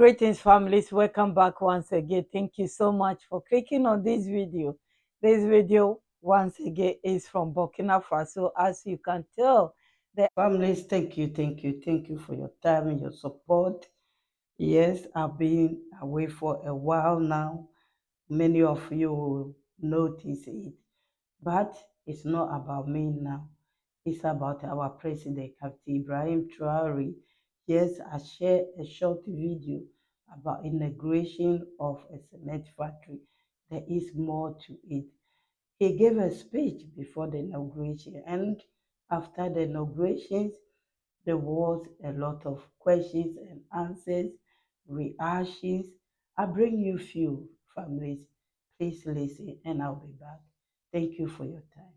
Greetings, families. Welcome back once again. Thank you so much for clicking on this video. This video, once again, is from Burkina Faso. As you can tell, the families, thank you for your time and your support. Yes, I've been away for a while now. Many of you will notice it, but it's not about me now. It's about our president, Captain Ibrahim Traore. Yes, I shared a short video about inauguration of a cement factory. There is more to it. He gave a speech before the inauguration, and after the inaugurations, there was a lot of questions and answers, reactions. I bring you few families. Please listen, and I'll be back. Thank you for your time.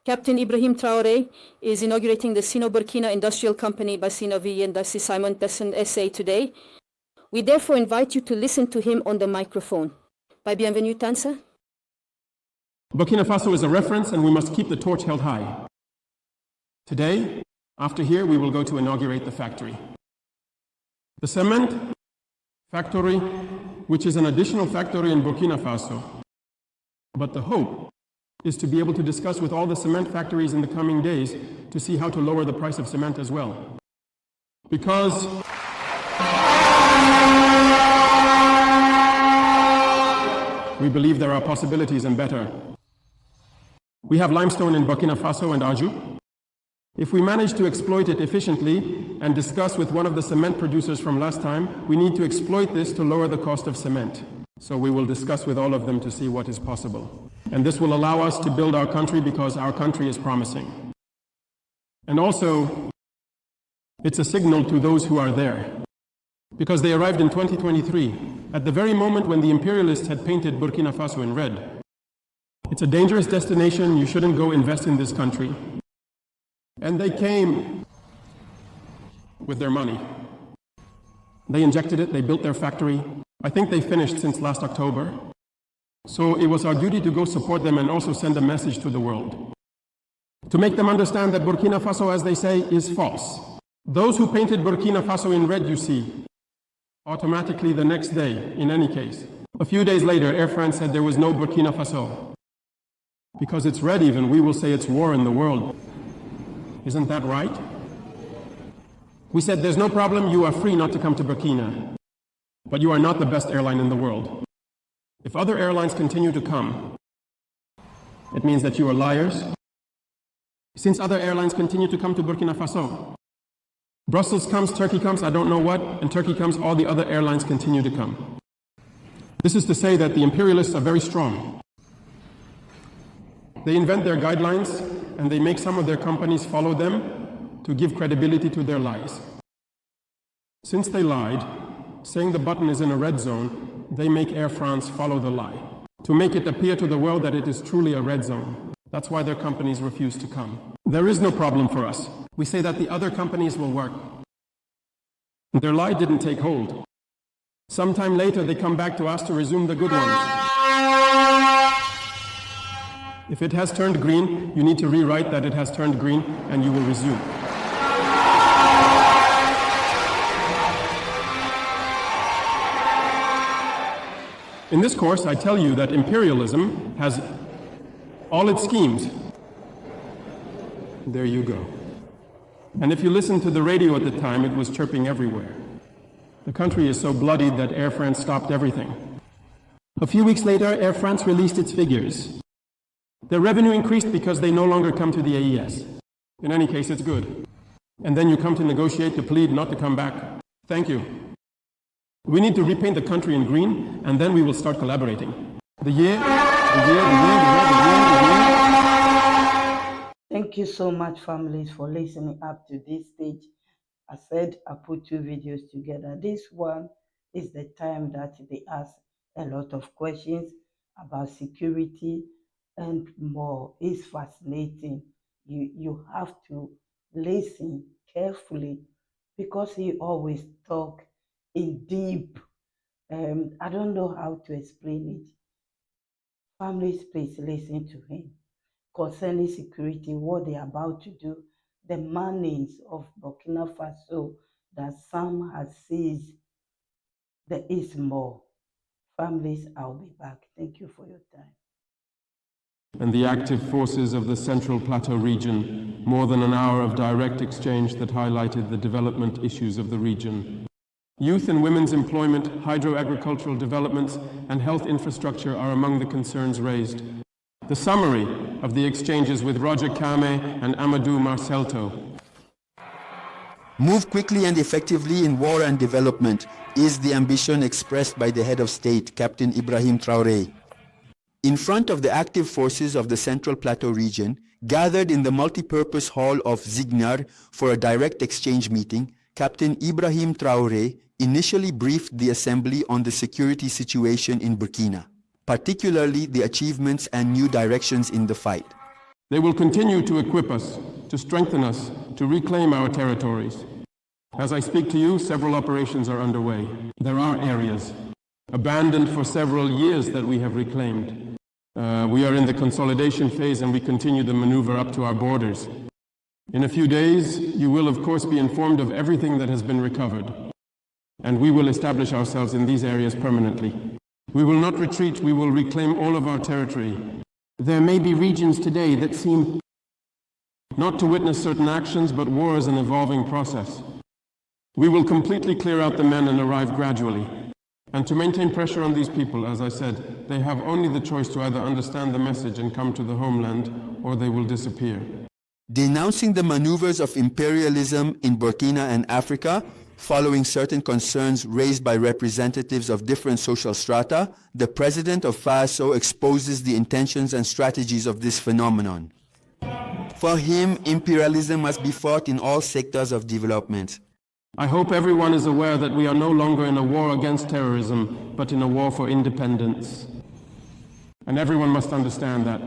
Captain Ibrahim Traore is inaugurating the Sino-Burkina Industrial Company by Sino-V and Dasi Simon Tesson SA today. We therefore invite you to listen to him on the microphone. By bienvenue, Tansa. Burkina Faso is a reference and we must keep the torch held high. Today, after here, we will go to inaugurate the factory. The cement factory, which is an additional factory in Burkina Faso. But the hope is to be able to discuss with all the cement factories in the coming days to see how to lower the price of cement as well. Because we believe there are possibilities and better. We have limestone in Burkina Faso and Anjou. If we manage to exploit it efficiently and discuss with one of the cement producers from last time, we need to exploit this to lower the cost of cement. So we will discuss with all of them to see what is possible. And this will allow us to build our country because our country is promising. And also, it's a signal to those who are there. Because they arrived in 2023, at the very moment when the imperialists had painted Burkina Faso in red. It's a dangerous destination, you shouldn't go invest in this country. And they came with their money. They injected it, they built their factory. I think they finished since last October. So it was our duty to go support them and also send a message to the world. To make them understand that Burkina Faso, as they say, is false. Those who painted Burkina Faso in red, you see, automatically the next day, in any case. A few days later, Air France said there was no Burkina Faso. Because it's red even, we will say it's war in the world. Isn't that right? We said there's no problem, you are free not to come to Burkina. But you are not the best airline in the world. If other airlines continue to come, it means that you are liars. Since other airlines continue to come to Burkina Faso, Brussels comes, Turkey comes, I don't know what, and Turkey comes, all the other airlines continue to come. This is to say that the imperialists are very strong. They invent their guidelines and they make some of their companies follow them to give credibility to their lies. Since they lied, saying the button is in a red zone, they make Air France follow the lie, to make it appear to the world that it is truly a red zone. That's why their companies refuse to come. There is no problem for us. We say that the other companies will work. Their lie didn't take hold. Sometime later, they come back to us to resume the good ones. If it has turned green, you need to rewrite that it has turned green, and you will resume. In this course, I tell you that imperialism has all its schemes. There you go. And if you listen to the radio at the time, it was chirping everywhere. The country is so bloody that Air France stopped everything. A few weeks later, Air France released its figures. Their revenue increased because they no longer come to the AES. In any case, it's good. And then you come to negotiate, to plead not to come back. Thank you. We need to repaint the country in green, and then we will start collaborating. Thank you so much, families, for listening up to this stage. I said I put two videos together. This one is the time that they ask a lot of questions about security and more. It's fascinating. You have to listen carefully because he always talk in deep. I don't know how to explain it. Families, please listen to him concerning security, what they're about to do, the mannings of Burkina Faso that some has seized there is more. Families, I'll be back. Thank you for your time. And the active forces of the Central Plateau region, more than an hour of direct exchange that highlighted the development issues of the region. Youth and women's employment, hydro-agricultural developments, and health infrastructure are among the concerns raised. The summary of the exchanges with Roger Kame and Amadou Marcelto. Move quickly and effectively in war and development is the ambition expressed by the head of state, Captain Ibrahim Traore. In front of the active forces of the Central Plateau region, gathered in the multipurpose hall of Zignar for a direct exchange meeting, Captain Ibrahim Traore initially briefed the assembly on the security situation in Burkina, particularly the achievements and new directions in the fight. They will continue to equip us, to strengthen us, to reclaim our territories. As I speak to you, several operations are underway. There are areas abandoned for several years that we have reclaimed. We are in the consolidation phase and we continue the maneuver up to our borders. In a few days, you will of course be informed of everything that has been recovered. And we will establish ourselves in these areas permanently. We will not retreat, we will reclaim all of our territory. There may be regions today that seem not to witness certain actions, but war is an evolving process. We will completely clear out the men and arrive gradually. And to maintain pressure on these people, as I said, they have only the choice to either understand the message and come to the homeland, or they will disappear. Denouncing the maneuvers of imperialism in Burkina and Africa, following certain concerns raised by representatives of different social strata, the president of FASO exposes the intentions and strategies of this phenomenon. For him, imperialism must be fought in all sectors of development. I hope everyone is aware that we are no longer in a war against terrorism, but in a war for independence. And everyone must understand that.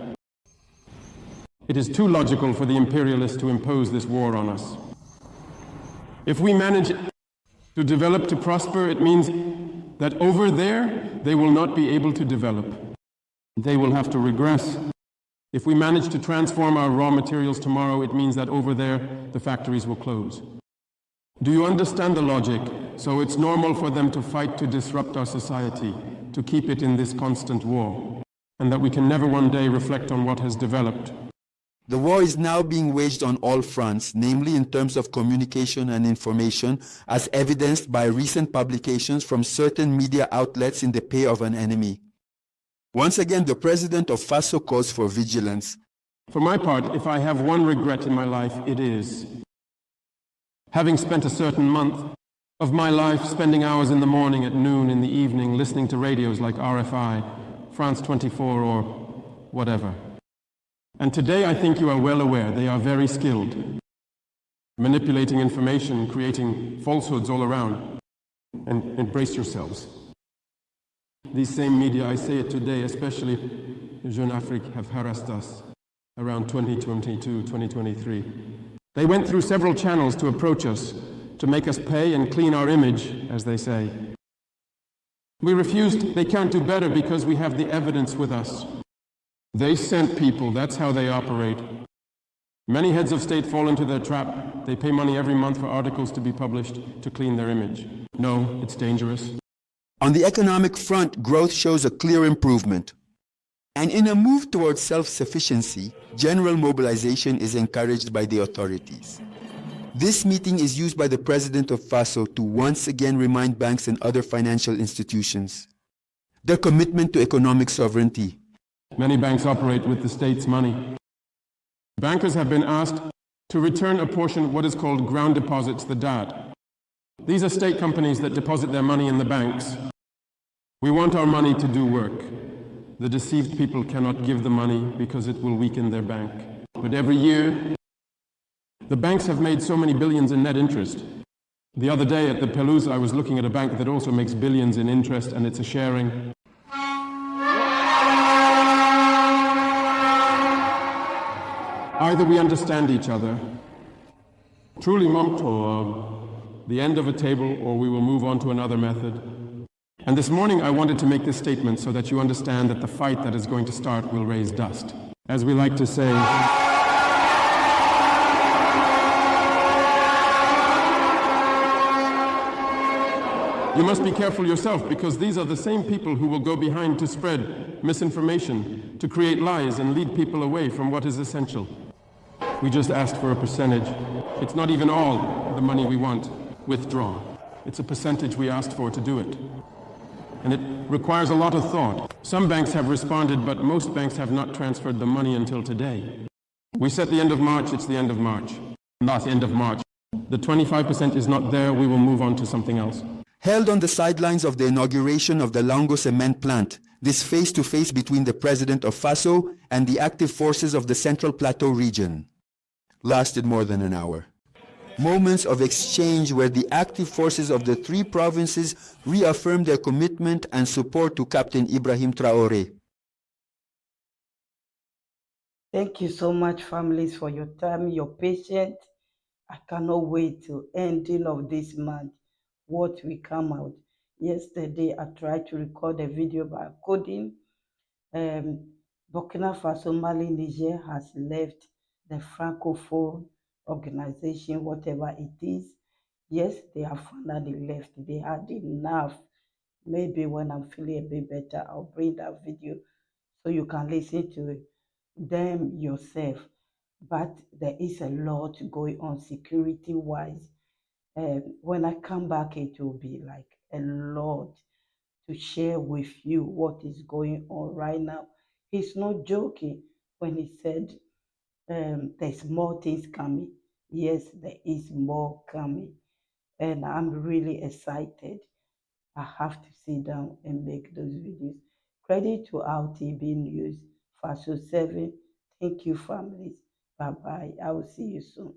It is too logical for the imperialists to impose this war on us. If we manage to develop, to prosper, it means that over there, they will not be able to develop. They will have to regress. If we manage to transform our raw materials tomorrow, it means that over there, the factories will close. Do you understand the logic? So it's normal for them to fight to disrupt our society, to keep it in this constant war, and that we can never one day reflect on what has developed. The war is now being waged on all fronts, namely in terms of communication and information, as evidenced by recent publications from certain media outlets in the pay of an enemy. Once again, the president of FASO calls for vigilance. For my part, if I have one regret in my life, it is having spent a certain month of my life spending hours in the morning, at noon, in the evening, listening to radios like RFI, France 24 or whatever. And today I think you are well aware they are very skilled, manipulating information, creating falsehoods all around. And embrace yourselves. These same media, I say it today, especially Jeune Afrique, have harassed us around 2022, 2023. They went through several channels to approach us, to make us pay and clean our image, as they say. We refused. They can't do better because we have the evidence with us. They sent people, that's how they operate. Many heads of state fall into their trap. They pay money every month for articles to be published to clean their image. No, it's dangerous. On the economic front, growth shows a clear improvement. And in a move towards self-sufficiency, general mobilization is encouraged by the authorities. This meeting is used by the president of FASO to once again remind banks and other financial institutions their commitment to economic sovereignty. Many banks operate with the state's money. Bankers have been asked to return a portion of what is called ground deposits, the DAD. These are state companies that deposit their money in the banks. We want our money to do work. The deceived people cannot give the money because it will weaken their bank. But every year, the banks have made so many billions in net interest. The other day at the Pelouse, I was looking at a bank that also makes billions in interest, and it's a sharing. Either we understand each other, truly the end of a table, or we will move on to another method. And this morning I wanted to make this statement so that you understand that the fight that is going to start will raise dust. As we like to say, You must be careful yourself, because these are the same people who will go behind to spread misinformation, to create lies and lead people away from what is essential. We just asked for a percentage. It's not even all the money we want withdrawn. It's a percentage we asked for to do it. And it requires a lot of thought. Some banks have responded, but most banks have not transferred the money until today. We set the end of March, it's the end of March. Not end of March. The 25% is not there, we will move on to something else. Held on the sidelines of the inauguration of the Lango cement plant, this face-to-face between the president of Faso and the active forces of the Central Plateau region lasted more than an hour. Moments of exchange where the active forces of the three provinces reaffirmed their commitment and support to Captain Ibrahim Traore. Thank you so much, families, for your time, your patience. I cannot wait till ending of this month, what will come out. Yesterday, I tried to record a video, but I couldn't. Burkina Faso, Mali, Niger has left the Francophone organization, whatever it is. Yes, they have finally left. They had enough. Maybe when I'm feeling a bit better, I'll bring that video so you can listen to them yourself. But there is a lot going on security-wise. When I come back, it will be like a lot to share with you what is going on right now. He's not joking when he said there's more things coming. Yes, there is more coming. And I'm really excited. I have to sit down and make those videos. Credit to RTB News, Faso 7. Thank you, families. Bye-bye. I will see you soon.